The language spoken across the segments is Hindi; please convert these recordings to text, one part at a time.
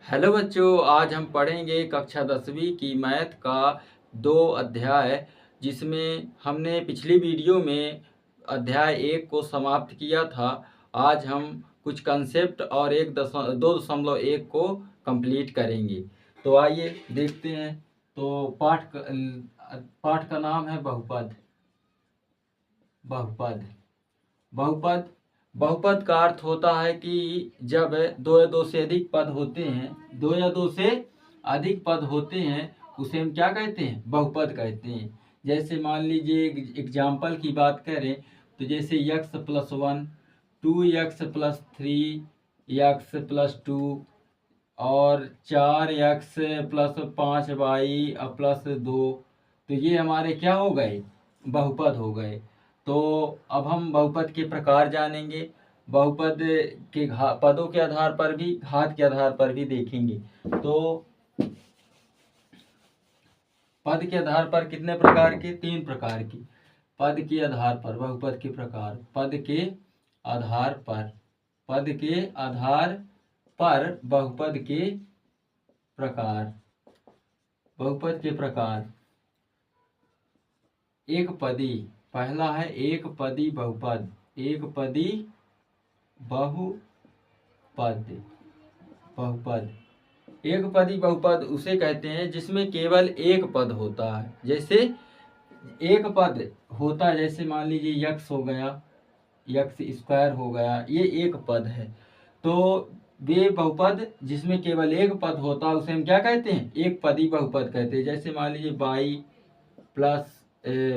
हेलो बच्चों, आज हम पढ़ेंगे कक्षा 10वीं की मैथ का 2 अध्याय, जिसमें हमने पिछली वीडियो में अध्याय 1 को समाप्त किया था। आज हम कुछ कंसेप्ट और 2.1 को कंप्लीट करेंगे। तो आइए देखते हैं। तो पाठ का नाम है बहुपद। बहुपद बहुपद बहुपद का अर्थ होता है कि जब दो या दो से अधिक पद होते हैं, दो या दो से अधिक पद होते हैं, उसे हम क्या कहते हैं? बहुपद कहते हैं। जैसे मान लीजिए एग्जाम्पल की बात करें तो जैसे x+1, 2x+3, x+2 और 4x+5y+2, तो ये हमारे क्या हो गए? बहुपद हो गए। तो अब हम बहुपद के प्रकार जानेंगे। बहुपद के पदों के आधार पर भी, घात के आधार पर भी देखेंगे। तो पद के आधार पर कितने प्रकार के? 3 प्रकार की। पद के आधार पर बहुपद के प्रकार। पद के आधार पर बहुपद के प्रकार। बहुपद के प्रकार। एक पदी, पहला है एक पदी बहुपद। एक पदी बहुपद। एक पदी बहुपद उसे कहते हैं जिसमें केवल एक पद होता है। जैसे एक पद होता है, जैसे मान लीजिए यक्स हो गया, x² हो गया, ये एक पद है। तो वे बहुपद जिसमें केवल एक पद होता है उसे हम क्या कहते हैं? एक पदी बहुपद कहते हैं। जैसे मान लीजिए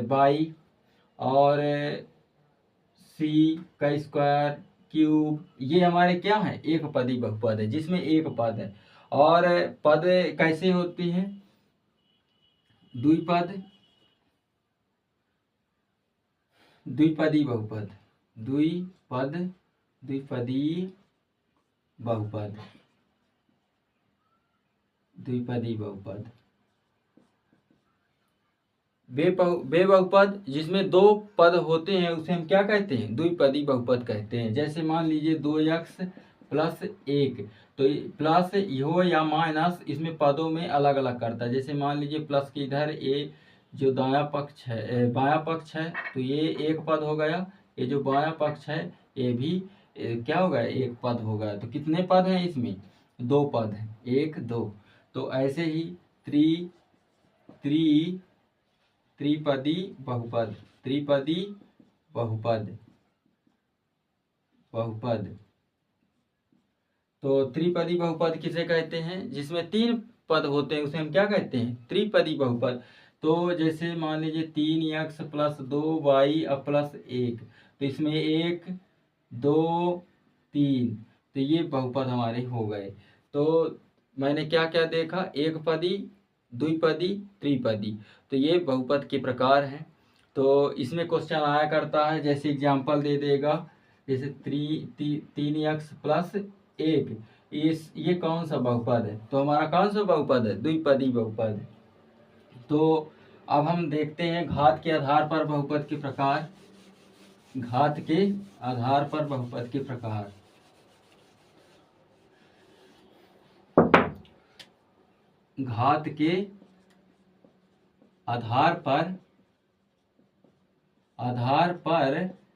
बाई और c² क्यूब, ये हमारे क्या है? एक पदी बहुपद है जिसमें एक पद है। और पद कैसे होते हैं? द्विपदी बहुपद। द्विपदी बहुपद। वे बहुपद जिसमें दो पद होते हैं उसे हम क्या कहते हैं? द्विपदी बहुपद कहते हैं। जैसे मान लीजिए 2x+1, तो प्लस हो या माइनस, इसमें पदों में अलग अलग करता है। जैसे मान लीजिए प्लस के इधर ए जो दायां पक्ष है, बायां पक्ष है, तो ये एक पद हो गया। ये जो बायां पक्ष है ये भी क्या हो गया? एक पद हो गया। तो कितने पद हैं इसमें? 2 पद हैं, 1 2। तो ऐसे ही त्रिपदी बहुपद। तो त्रिपदी बहुपद किसे कहते हैं? जिसमें 3 पद होते हैं उसे हम क्या कहते हैं? त्रिपदी बहुपद। तो जैसे मान लीजिए 3x+2y+1, तो इसमें 1 2 3, तो ये बहुपद हमारे हो गए। तो मैंने क्या क्या देखा? एक पदी, द्विपदी, त्रिपदी। तो ये बहुपद के प्रकार हैं। तो इसमें क्वेश्चन आया करता है, जैसे एग्जाम्पल दे देगा, जैसे 3x+1, ये कौन सा बहुपद है? तो हमारा कौन सा बहुपद है? द्विपदी बहुपद। तो अब हम देखते हैं घात के आधार पर बहुपद के प्रकार। घात के आधार पर बहुपद के प्रकार। घात के आधार पर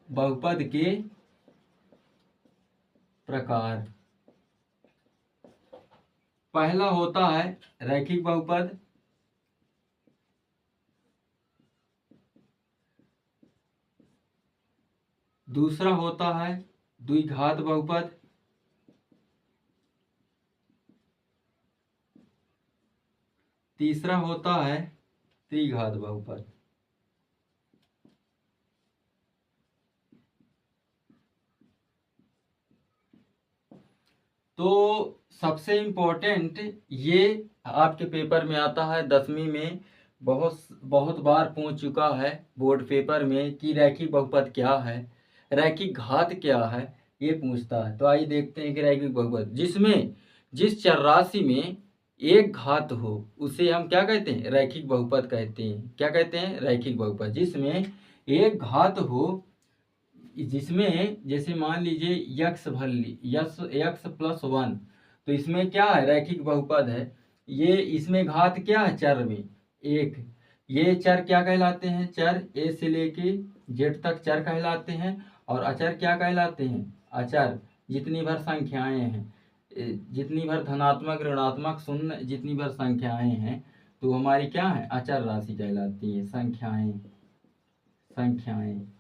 बहुपद के प्रकार। पहला होता है रैखिक बहुपद। दूसरा होता है द्विघात बहुपद। तीसरा होता है त्रिघात बहुपद। तो सबसे इम्पोर्टेंट ये आपके पेपर में आता है 10वीं में, बहुत बार पूछ चुका है बोर्ड पेपर में कि रैखिक बहुपद क्या है, रैखिक घात क्या है, ये पूछता है। तो आइए देखते हैं कि रैखिक बहुपद जिसमें जिस चरराशि में एक घात हो उसे हम क्या कहते हैं? रैखिक बहुपद कहते हैं। क्या कहते हैं? रैखिक बहुपद। जिसमें एक घात हो, जिसमें जैसे मान लीजिए x+1, तो इसमें क्या है, रैखिक बहुपद है। ये इसमें घात क्या है, चर में 1। ये चर क्या कहलाते हैं, चर ए से लेके जेड तक चर कहलाते हैं। और अचर क्या कहलाते हैं, अचर। जितनी भर संख्याएं हैं, जितनी भर धनात्मक ऋणात्मक शून्य जितनी भर संख्याएं हैं, तो हमारी क्या है, अचर राशि कहलाती है। संख्याएं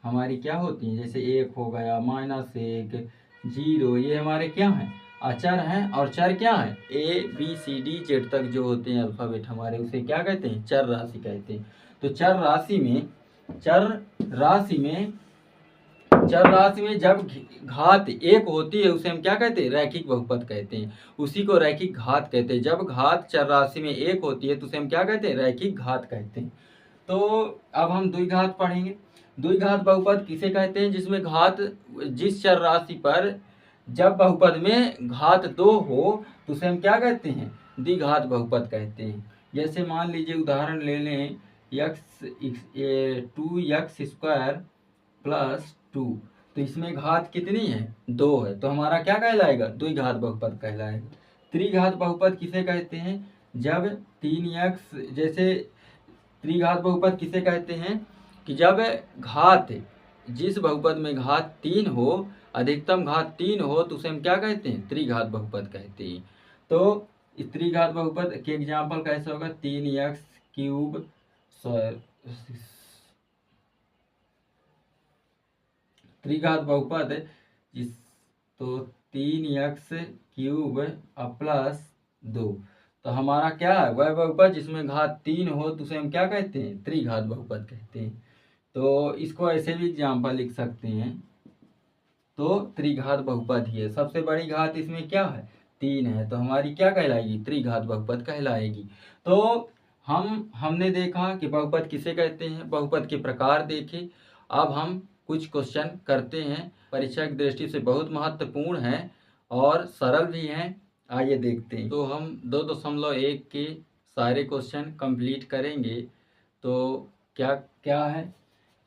हमारी क्या होती हैं, जैसे 1 हो गया, -1, 0, ये हमारे क्या हैं, अचर हैं। और चर क्या है, ABCD Z तक जो होते हैं अल्फ़ाबेट हमारे, उसे क्या कहते हैं, चर राशि कहते हैं। तो चर राशि में जब घात 1 होती है उसे हम क्या कहते हैं, रैखिक बहुपद कहते हैं। उसी को रैखिक घात कहते हैं। जब घात चर राशि में 1 होती है तो उसे हम क्या कहते हैं, रैखिक घात कहते हैं। तो अब हम द्विघात पढ़ेंगे। द्विघात बहुपद किसे कहते हैं, जिसमें घात, जिस चर राशि पर जब बहुपद में घात 2 हो तो उसे हम क्या कहते हैं, द्विघात बहुपद कहते हैं। जैसे मान लीजिए उदाहरण ले लें, 2x² + 2, तो इसमें घात कितनी है, 2 है, तो हमारा क्या कहलाएगा, द्विघात बहुपद कहलाएगा। त्रिघात बहुपद किसे कहते हैं, जब 3x, जैसे त्रिघात बहुपद किसे कहते हैं कि जब घात, जिस बहुपद में घात 3 हो, अधिकतम घात 3 हो, तो उसे हम क्या कहते हैं, त्रिघात बहुपद कहते हैं। तो इस त्रिघात बहुपद के एग्जाम्पल कैसे होगा, 3x³ त्रिघात बहुपद तो 3x³ + 2, तो हमारा क्या है, वह बहुपद जिसमें घात 3 हो तो उसे हम क्या कहते हैं, त्रिघात बहुपद कहते हैं। तो इसको ऐसे भी एग्जाम्पल लिख सकते हैं। तो त्रिघात बहुपद ही है। सबसे बड़ी घात इसमें क्या है, 3 है, तो हमारी क्या कहलाएगी, त्रिघात बहुपद कहलाएगी। तो हमने देखा कि बहुपद किसे कहते हैं, बहुपद के प्रकार देखे। अब हम कुछ क्वेश्चन करते हैं, परीक्षा की दृष्टि से बहुत महत्वपूर्ण हैं और सरल भी हैं। आइए देखते हैं। तो हम 2.1 के सारे क्वेश्चन कंप्लीट करेंगे। तो क्या क्या है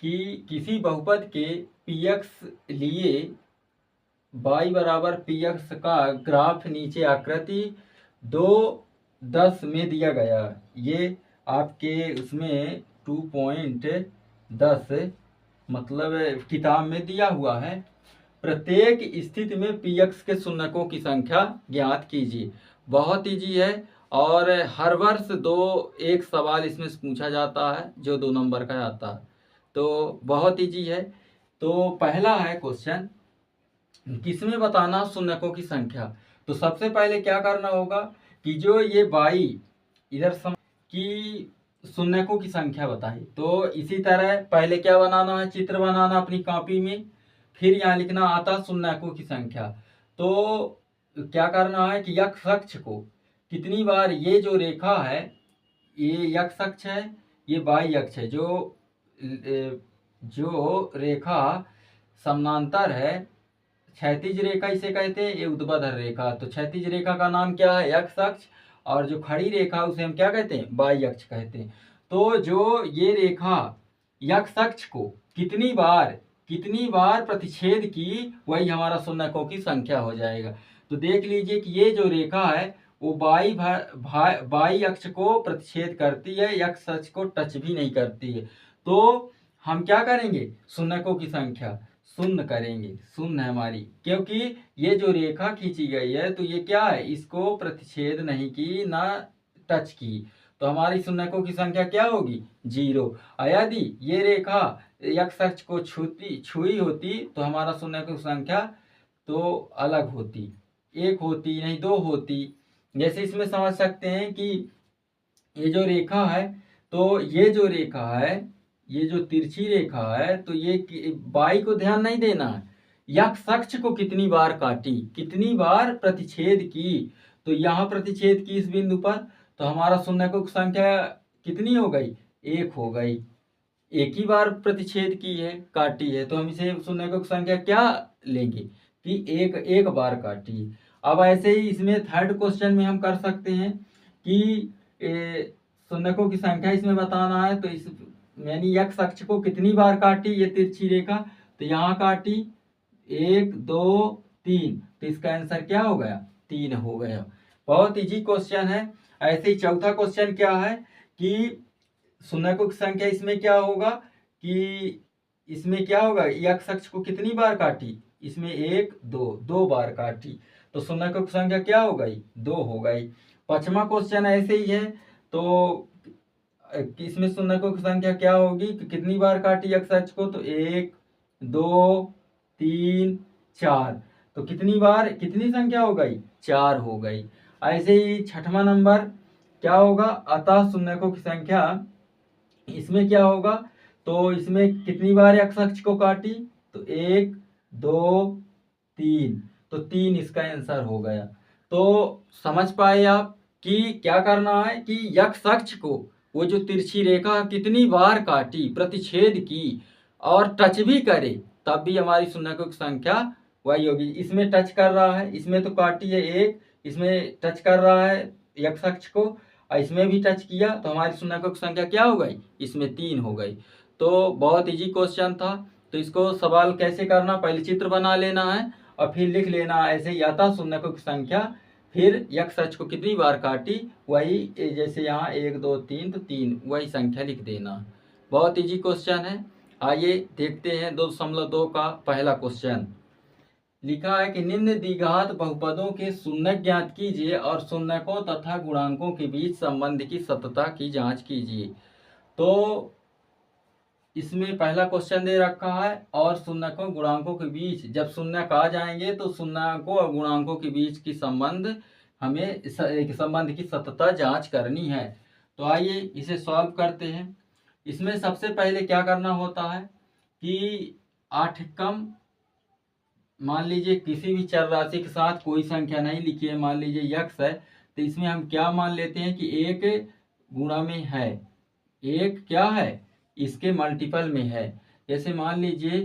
कि किसी बहुपद के px लिए y = px का ग्राफ नीचे आकृति 2.10 में दिया गया। ये आपके उसमें 2.10 मतलब किताब में दिया हुआ है। प्रत्येक स्थिति में px के शून्यकों की संख्या ज्ञात कीजिए। बहुत ईजी है और हर वर्ष एक सवाल इसमें से पूछा जाता है जो 2 नंबर का आता है, तो बहुत ईजी है। तो पहला है क्वेश्चन, किसमें बताना शून्यकों की संख्या। तो सबसे पहले क्या करना होगा कि जो ये y इधर की शून्यकों की संख्या बताई। तो इसी तरह पहले क्या बनाना है, चित्र बनाना अपनी कॉपी में, फिर यहाँ लिखना आता शून्यकों की संख्या। तो क्या करना है कि x अक्ष को कितनी बार, ये जो रेखा है ये x अक्ष है, ये y अक्ष है, जो रेखा समानांतर है, क्षैतिज रेखा इसे कहते हैं, ये ऊर्ध्वाधर रेखा। तो क्षैतिज रेखा का नाम क्या है, x अक्ष, और जो खड़ी रेखा उसे हम क्या कहते हैं, y अक्ष कहते हैं। तो जो ये रेखा x अक्ष को कितनी बार प्रतिच्छेद की, वही हमारा शून्यकों की संख्या हो जाएगा। तो देख लीजिए कि ये जो रेखा है वो y अक्ष को प्रतिच्छेद करती है, x अक्ष को टच भी नहीं करती है। तो हम क्या करेंगे, शून्यकों की संख्या शून्य करेंगे, शून्य है हमारी, क्योंकि ये जो रेखा खींची गई है तो ये क्या है, इसको प्रतिच्छेद नहीं की, ना टच की, तो हमारी शून्यकों की संख्या क्या होगी, 0। यदि ये रेखा x अक्ष को छुई होती तो हमारा शून्यकों की संख्या तो अलग होती, 1 होती, नहीं 2 होती। जैसे इसमें समझ सकते हैं कि ये जो रेखा है, तो ये जो रेखा है, ये जो तिरछी रेखा है, तो ये y को ध्यान नहीं देना है, x अक्ष को कितनी बार काटी, कितनी बार प्रतिच्छेद की। तो यहाँ प्रतिच्छेद की इस बिंदु पर, तो हमारा शून्यकों की संख्या कितनी हो गई, 1 हो गई, एक ही बार प्रतिच्छेद की है, काटी है, तो हम इसे शून्यकों की संख्या क्या लेंगे कि एक बार काटी। अब ऐसे ही इसमें थर्ड क्वेश्चन में हम कर सकते हैं कि शून्यकों की संख्या इसमें बताना है। तो इस यानी x अक्ष को कितनी बार काटी ये तिरछी रेखा, तो यहाँ काटी 1 2 3, तो इसका आंसर क्या हो गया, 3 हो गया। बहुत इजी क्वेश्चन है। ऐसे ही चौथा क्वेश्चन क्या है कि शून्यकों की संख्या इसमें क्या होगा कि इसमें क्या होगा, x अक्ष को कितनी बार काटी, इसमें 1 2 2 बार काटी, तो शून्यकों की संख्या क्या हो गई, 2 हो गई। पांचवा क्वेश्चन ऐसे ही है, तो इसमें शून्यकों की संख्या क्या होगी कि कितनी बार काटी x अक्ष को, तो 1 2 3 4, तो कितनी बार कितनी संख्या हो गई, 4 हो गई। ऐसे ही छठवां नंबर क्या होगा, अतः शून्यकों की संख्या इसमें क्या होगा, तो इसमें कितनी बार x अक्ष को काटी, तो 1 2 3, तो 3 इसका आंसर हो गया। तो समझ पाए आप कि क्या करना है कि x अक्ष को वो जो तिरछी रेखा कितनी बार काटी, प्रतिच्छेद की और टच भी करे, तब भी हमारी शून्यकों की संख्या वही होगी। इसमें टच कर रहा है, इसमें तो काटी है 1, इसमें टच कर रहा है x अक्ष को, और इसमें भी टच किया, तो हमारी शून्यकों की संख्या क्या हो गई, इसमें 3 हो गई। तो बहुत इजी क्वेश्चन था। तो इसको सवाल कैसे करना, पहले चित्र बना लेना है और फिर लिख लेना ऐसे ही, अतः शून्यकों की संख्या, फिर x अक्ष को कितनी बार काटी, वही जैसे यहाँ 1 2 3, तो 3 वही संख्या लिख देना। बहुत इजी क्वेश्चन है। आइए देखते हैं 2.2 का पहला क्वेश्चन। लिखा है कि निम्न द्विघात बहुपदों के शून्यक ज्ञात कीजिए और शून्यकों तथा गुणांकों के बीच संबंध की सत्यता की जांच कीजिए। तो इसमें पहला क्वेश्चन दे रखा है, और शून्यकों गुणांकों के बीच जब शून्यक आ जाएंगे तो शून्यकों और गुणांकों के बीच की संबंध हमें संबंध की सत्यता जांच करनी है। तो आइए इसे सॉल्व करते हैं। इसमें सबसे पहले क्या करना होता है कि 8 कम, मान लीजिए किसी भी चर राशि के साथ कोई संख्या नहीं लिखी है, मान लीजिए x है, तो इसमें हम क्या मान लेते हैं कि 1 गुणा में है, 1 क्या है, इसके मल्टीपल में है। जैसे मान लीजिए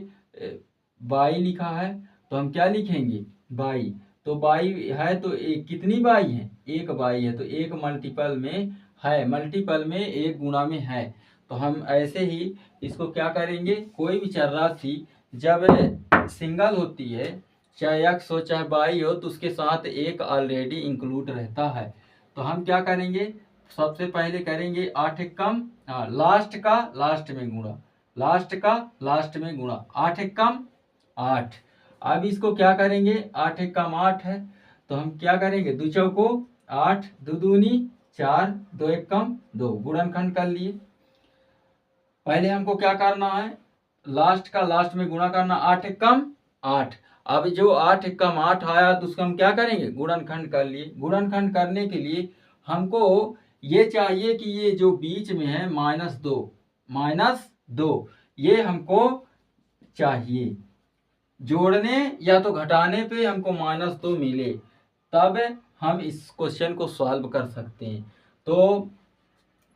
22 लिखा है, तो हम क्या लिखेंगे, 22, तो 22 है तो कितनी 22 है, 1 22 है, तो 1 मल्टीपल में है, मल्टीपल में 1 गुणा में है। तो हम ऐसे ही इसको क्या करेंगे, कोई भी चर राशि जब सिंगल होती है, चाहे x हो चाहे y हो, तो उसके साथ 1 ऑलरेडी इंक्लूड रहता है। तो हम क्या करेंगे, सबसे पहले करेंगे 8 कम, लास्ट का लास्ट में गुणा, लास्ट का लास्ट में गुणा, 8 कम 8। अब इसको क्या करेंगे, 8 कम 8 है, तो हम क्या करेंगे, 2 चौको 8, 2 दूनी 4, 2 1 कम 2, गुणनखंड कर लिए। पहले हमको क्या करना है, लास्ट का लास्ट में गुणा करना, 8 कम 8। अब जो 8 कम 8 आया तो उसका हम क्या करेंगे, गुणनखंड कर लिए। गुणनखंड करने के लिए हमको ये चाहिए कि ये जो बीच में है -2 ये हमको चाहिए, जोड़ने या तो घटाने पे हमको -2 मिले, तब हम इस क्वेश्चन को सॉल्व कर सकते हैं। तो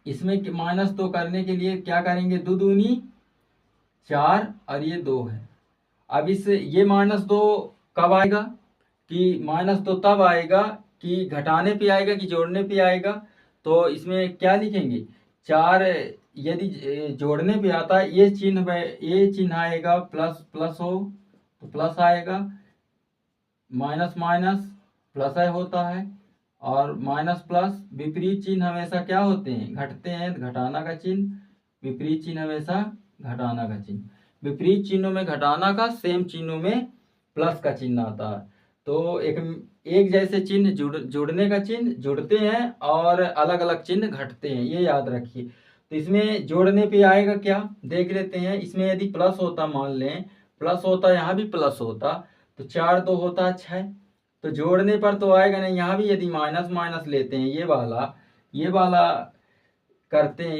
इसमें -2 करने के लिए क्या करेंगे, 2 दूनी 4 और ये 2 है। अब इस ये -2 कब आएगा, कि -2 तब आएगा कि घटाने पे आएगा कि जोड़ने पे आएगा। तो इसमें क्या लिखेंगे, 4 यदि जोड़ने पे आता है, ये चिन्ह आएगा, प्लस प्लस हो तो प्लस आएगा, माइनस माइनस प्लस होता है, और माइनस प्लस विपरीत चिन्ह हमेशा क्या होते हैं, घटते हैं, घटाना का चिन्ह, विपरीत चिन्ह हमेशा घटाना का चिन्ह, विपरीत चिन्हों में घटाना का, सेम चिन्हों में प्लस का चिन्ह आता है। तो एक जैसे चिन्ह जुड़ने का चिन्ह जुड़ते हैं और अलग अलग चिन्ह घटते हैं, ये याद रखिए। तो इसमें जोड़ने पे आएगा क्या, देख लेते हैं। इसमें यदि प्लस होता, मान लें प्लस होता, यहाँ भी प्लस होता, तो 4 2 होता 6, तो जोड़ने पर तो आएगा नहीं। यहाँ भी यदि माइनस माइनस लेते हैं, ये वाला करते हैं,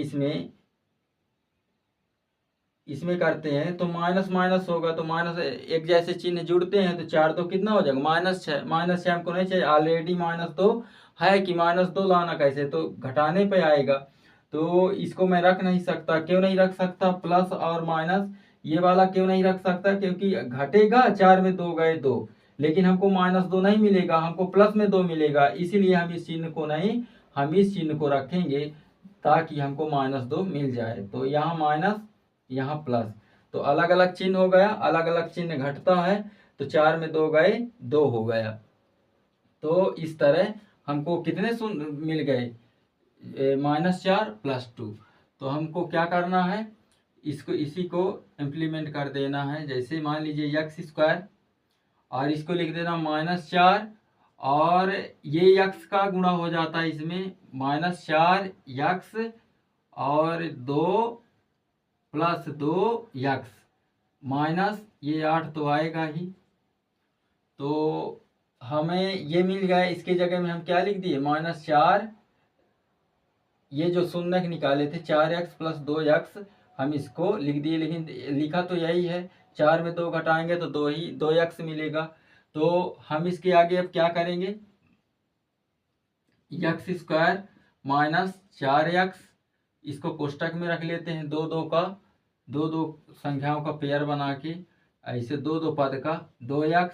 इसमें करते हैं, तो माइनस माइनस होगा, तो माइनस एक जैसे चिन्ह जुड़ते हैं, तो 4 2 कितना हो जाएगा, -6, -6 हमको नहीं चाहिए, ऑलरेडी -2 है, कि -2 लाना कैसे, तो घटाने पे आएगा। तो इसको मैं रख नहीं सकता, क्यों नहीं रख सकता, प्लस और माइनस ये वाला क्यों नहीं रख सकता, क्योंकि घटेगा, 4 में 2 गए 2, लेकिन हमको -2 नहीं मिलेगा, हमको प्लस में 2 मिलेगा, इसीलिए हम इस चिन्ह को नहीं, हम इस चिन्ह को रखेंगे ताकि हमको -2 मिल जाए। तो यहाँ माइनस, यहाँ प्लस, तो अलग अलग चिन्ह हो गया, अलग अलग चिन्ह घटता है, तो 4 में 2 गए 2 हो गया। तो इस तरह हमको कितने मिल गए, -4 + 2। तो हमको क्या करना है, इसको इसी को इम्प्लीमेंट कर देना है। जैसे मान लीजिए x² और इसको लिख देना -4, और ये x का गुणा हो जाता है इसमें, -4x और 2 + 2x माइनस ये 8 तो आएगा ही। तो हमें ये मिल गया। इसके जगह में हम क्या लिख दिए, -4, ये जो शून्य निकाले थे 4x + 2x हम इसको लिख दिए, लेकिन लिखा तो यही है। 4 में 2 घटाएंगे तो 2x मिलेगा। तो हम इसके आगे अब क्या करेंगे, x² - 4x, इसको कोष्टक में रख लेते हैं। दो संख्याओं का पेयर बना के, ऐसे दो पद का 2x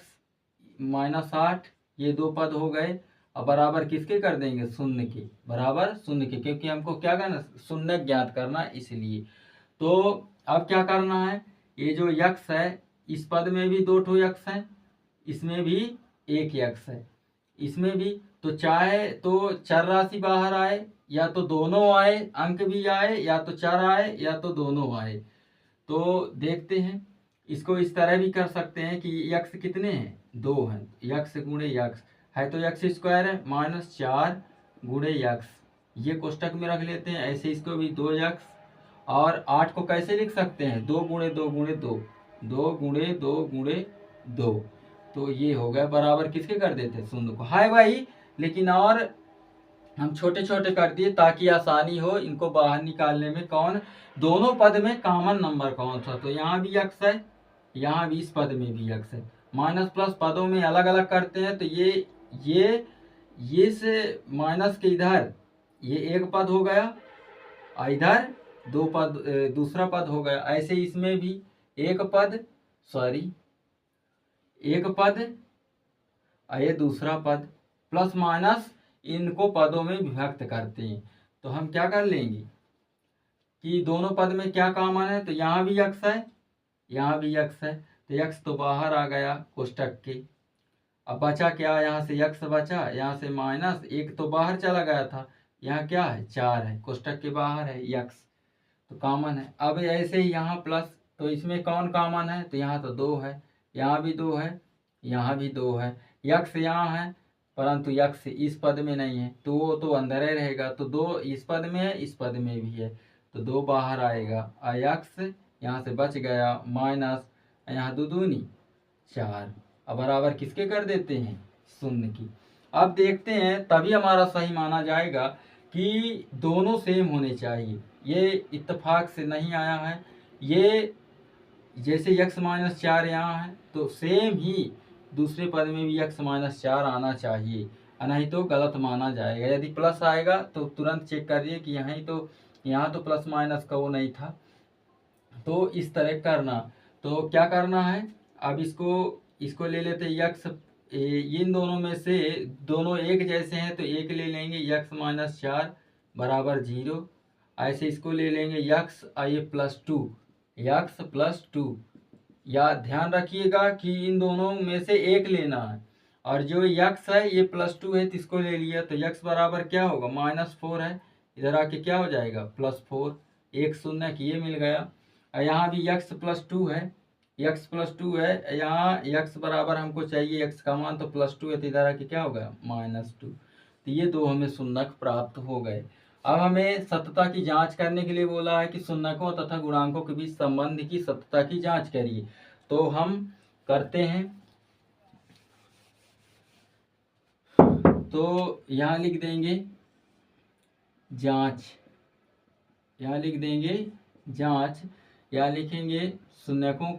- 8, ये 2 पद हो गए। अब बराबर किसके कर देंगे, शून्य के, बराबर शून्य के, क्योंकि हमको क्या करना, शून्य ज्ञात करना इसलिए। तो अब क्या करना है, ये जो x है इस पद में भी 2 x है, इसमें भी 1 x है, इसमें भी। तो चाहे तो चर राशि बाहर आए, या तो दोनों आए, अंक भी आए, या तो चर आए, या तो दोनों आए। तो देखते हैं, इसको इस तरह भी कर सकते हैं कि x कितने हैं, 2 हैं, x गुणे x है तो x² है, -4 गुणे x, ये कोष्टक में रख लेते हैं। ऐसे इसको भी 2x, और 8 को कैसे लिख सकते हैं, 2 गुणे 2 गुणे 2, 2 गुणे 2 गुणे 2। तो ये हो गया, बराबर किसके कर देते हैं, शून्य को। हाय भाई, लेकिन और हम छोटे छोटे कर दिए ताकि आसानी हो इनको बाहर निकालने में। कौन, दोनों पद में कॉमन नंबर कौन सा, तो यहाँ भी x है, यहाँ भी इस पद में भी x है। माइनस प्लस पदों में अलग अलग करते हैं, तो ये से माइनस के इधर ये एक पद हो गया, इधर 2 पद, दूसरा पद हो गया। ऐसे इसमें भी एक पद, एक पद, ये दूसरा पद, प्लस माइनस इनको पदों में विभक्त करते हैं। तो हम क्या कर लेंगे कि दोनों पद में क्या कॉमन है, तो यहाँ भी x है, यहाँ भी x है, तो x तो बाहर आ गया कोष्टक के। अब बचा क्या, यहाँ से x बचा, यहाँ से माइनस 1 तो बाहर चला गया था, यहाँ क्या है, 4 है, कोष्टक के बाहर है x, तो कॉमन है। अब ऐसे ही यहाँ प्लस, तो इसमें कौन कॉमन है, तो यहाँ तो 2 है, यहाँ भी 2 है, यहाँ भी 2 है। x यहाँ है, परंतु x इस पद में नहीं है, तो वो तो अंदर ही रहेगा। तो 2 इस पद में है, इस पद में भी है, तो 2 बाहर आएगा, x यहाँ से बच गया, माइनस यहाँ 2 दूनी 4। अब बराबर किसके कर देते हैं, शून्य की। अब देखते हैं, तभी हमारा सही माना जाएगा कि दोनों सेम होने चाहिए। ये इत्तेफाक से नहीं आया है, ये जैसे x - 4 यहाँ है तो सेम ही दूसरे पद में भी x - 4 आना चाहिए, नहीं तो गलत माना जाएगा। यदि प्लस आएगा तो तुरंत चेक करिए कि यहाँ तो प्लस माइनस का वो नहीं था। तो इस तरह करना, तो क्या करना है, अब इसको ले लेते x, इन दोनों में से दोनों एक जैसे हैं तो एक ले लेंगे, x - 4 बराबर 0। ऐसे इसको ले लेंगे x, ये +2, x +2, या ध्यान रखिएगा कि इन दोनों में से एक लेना है, और जो x है ये +2 है तो इसको ले लिया, तो x बराबर क्या होगा, -4 है, इधर आके क्या हो जाएगा, +4, एक शून्य की ये मिल गया। यहाँ भी x +2 है, x +2 है, यहाँ x बराबर हमको चाहिए x का मान, तो +2 है, तो इधर आके क्या होगा, -2। तो ये 2 हमें शून्यक प्राप्त हो गए। अब हमें सत्यता की जांच करने के लिए बोला है कि शून्यकों तथा गुणांकों के बीच संबंध की सत्यता की जांच करिए। तो हम करते हैं, तो यहाँ लिख देंगे जांच, यहाँ लिख देंगे जांच, या लिखेंगे शून्यकों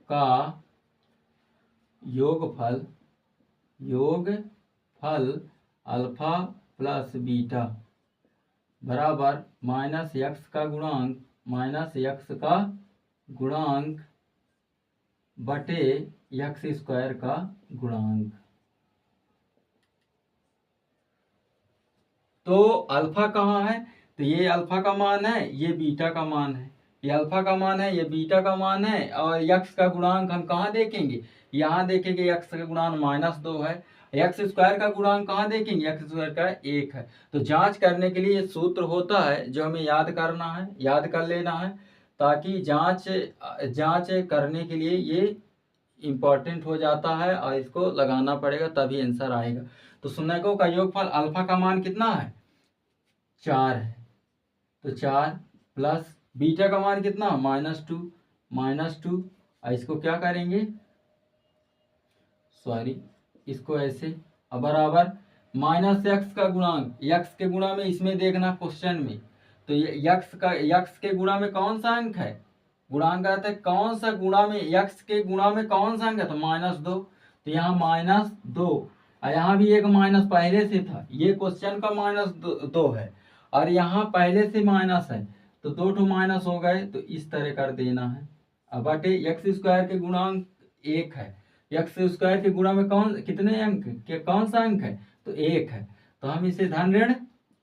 का योगफल अल्फा प्लस बीटा बराबर -x का गुणांक बटे x² का गुणांक। तो अल्फा कहाँ है, तो ये अल्फा का मान है, ये बीटा का मान है, ये अल्फा का मान है, ये बीटा का मान है, और x का गुणांक हम कहाँ देखेंगे, यहाँ देखेंगे x का गुणांक -2 है, एक्स स्क्वायर का गुणांक कहाँ देखेंगे, एक्स स्क्वायर का 1 है। तो जांच करने के लिए ये सूत्र होता है जो हमें याद करना है, याद कर लेना है, ताकि जांच करने के लिए ये इम्पॉर्टेंट हो जाता है और इसको लगाना पड़ेगा तभी आंसर आएगा। तो शून्यकों का योगफल अल्फा का मान कितना है, 4 है, तो 4 प्लस बीटा का मान कितना, -2 और इसको क्या करेंगे, सॉरी इसको ऐसे, अब बराबर -x का गुणांक, x के गुणा में इसमें देखना क्वेश्चन में, तो ये x के गुणा में कौन सा अंक है, गुणांक आता है कौन सा गुणा में, x के गुणा में कौन सा अंक है, तो -2, तो यहाँ -2 और यहाँ भी एक माइनस पहले से था, ये क्वेश्चन का -2 है और यहाँ पहले से माइनस है, तो 2 ठो माइनस हो गए, तो इस तरह कर देना है। अब बटे एक्स स्क्वायर के गुणांक 1 है, एक्स स्क्वायर के गुणा में कितने अंक के कौन सा अंक है, तो 1 है, तो हम इसे धन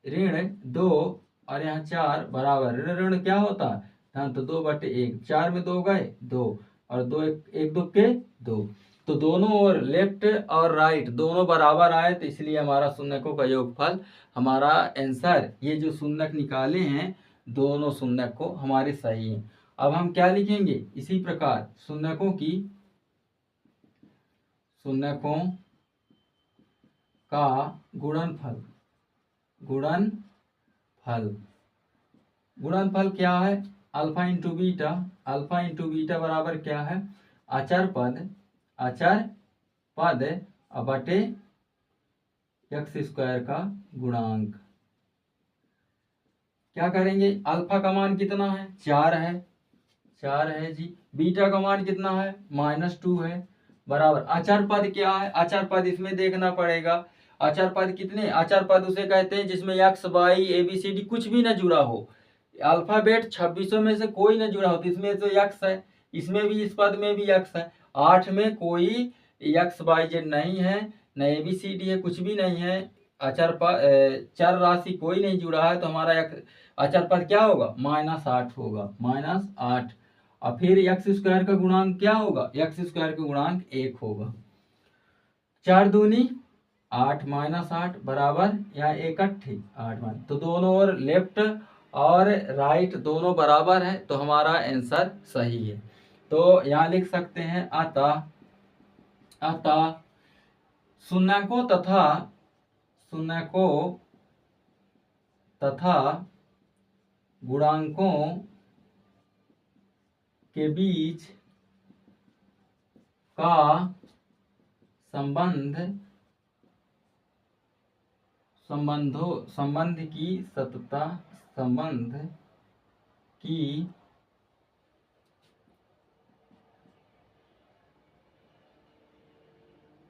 ऋण 2 और यहाँ 4 बराबर ऋण क्या होता है धन, तो 2/1, 4 में 2 गए 2 और 2 1 2 के 2, तो दोनों ओर लेफ्ट और राइट दोनों बराबर आए, तो इसलिए हमारा शून्यकों का योगफल, हमारा आंसर ये जो शून्यक निकाले हैं दोनों शून्यक को हमारे सही हैं। अब हम क्या लिखेंगे, इसी प्रकार शून्यकों का गुणनफल क्या है, अल्फा इंटू बीटा बराबर क्या है, अचर पद बटे एक्स स्क्वायर का गुणांक। क्या करेंगे, अल्फा का मान कितना है, 4 है जी, बीटा का मान कितना है, -2 है, बराबर अचर पद क्या है, अचर पद इसमें देखना पड़ेगा, अचर पद कितने, अचर पद उसे कहते हैं जिसमें x y ABCD कुछ भी न जुड़ा हो, अल्फाबेट 26 में से कोई न जुड़ा हो, तो इसमें तो x है, इसमें भी इस पद में भी x है, 8 में कोई XYZ नहीं है, न ABCD है, कुछ भी नहीं है, चर राशि कोई नहीं जुड़ा है, तो हमारा अचर पद क्या होगा, -8 होगा, -8 और फिर एक्स स्क्वायर का गुणांक क्या होगा, एक्स स्क्वायर का गुणांक 1 होगा, 4 दूनी 8 -8 बराबर यहाँ 1 8 8, तो दोनों ओर लेफ्ट और राइट दोनों बराबर है, तो हमारा आंसर सही है। तो यहाँ लिख सकते हैं अतः शून्यकों तथा गुणांकों के बीच का संबंध की सतता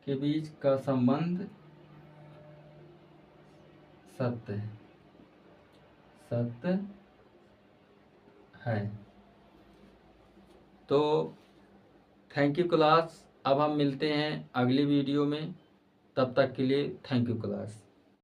के बीच का संबंध सत्य है। तो थैंक यू क्लास, अब हम मिलते हैं अगली वीडियो में, तब तक के लिए थैंक यू क्लास।